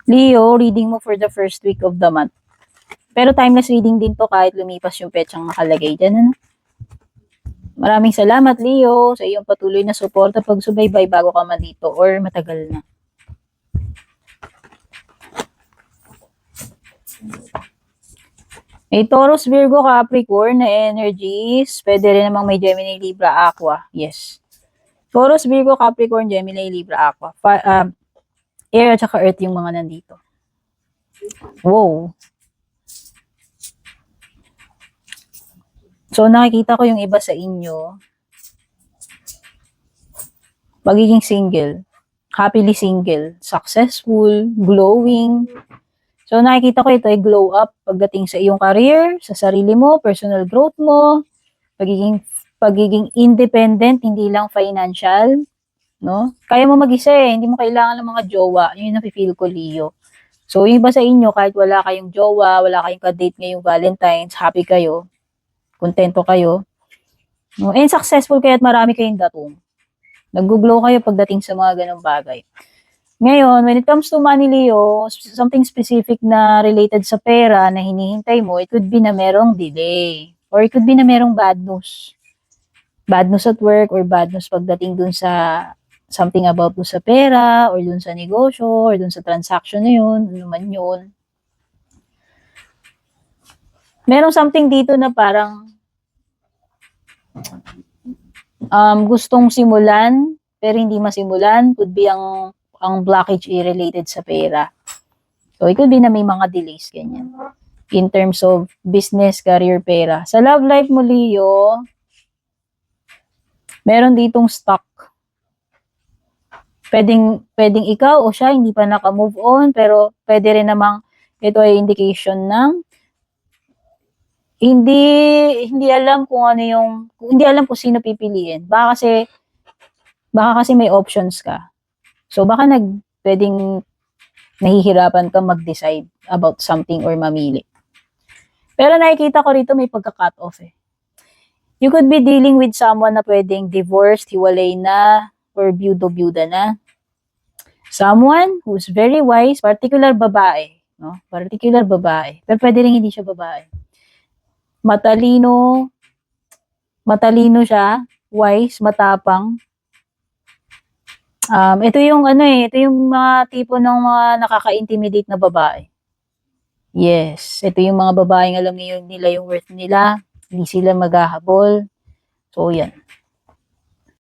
Leo, reading mo for the first week of the month. Pero timeless reading din to kahit lumipas yung petsang nakalagay dyan. Ano? Maraming salamat, Leo, sa iyong patuloy na suporta pagsubaybay bago ka man dito or matagal na. May Taurus, Virgo, Capricorn na energies. Pwede rin namang may Gemini, Libra, Aqua. Yes. Taurus, Virgo, Capricorn, Gemini, Libra, Aqua. Air at saka Earth yung mga nandito. Wow. So, nakikita ko yung iba sa inyo. Pagiging single. Happily single. Successful. Glowing. So, nakikita ko ito ay glow up pagdating sa iyong career, sa sarili mo, personal growth mo, pagiging independent, hindi lang financial, no? Kaya mo mag-isa eh, hindi mo kailangan ng mga jowa. Yun yung nafe-feel ko, Leo. So, yung iba sa inyo, kahit wala kayong jowa, wala kayong ka-date ngayong Valentine's, happy kayo, kontento kayo, no? And successful kayo at marami kayong datong. Nag-glow kayo pagdating sa mga ganong bagay. Ngayon, when it comes to money, Leo, something specific na related sa pera na hinihintay mo, it could be na merong delay. Or it could be na merong bad news. Bad news at work or bad news pagdating dun sa something about dun sa pera or dun sa negosyo or dun sa transaction na yun, ano man yun. Merong something dito na parang gustong simulan pero hindi masimulan. Could be ang blockage related sa pera. So, it could be na may mga delays, ganyan. In terms of business, career, pera. Sa love life mo, Leo, meron ditong stuck. Pwedeng ikaw o siya, hindi pa naka-move on, pero pwede rin namang ito ay indication ng hindi alam kung ano yung, hindi alam kung sino pipiliin. Baka kasi may options ka. So, baka pwedeng nahihirapan ka mag-decide about something or mamili. Pero nakikita ko rito may pagka-cut off eh. You could be dealing with someone na pwedeng divorced, hiwalay na, or byuda na. Someone who's very wise, particular babae. No? Particular babae. Pero pwede rin hindi siya babae. Matalino siya, wise, matapang. Ito yung ito yung mga tipo ng mga nakaka-intimidate na babae. Yes, ito yung mga babaeng alam nila yung worth nila, hindi sila maghahabol. So, yan.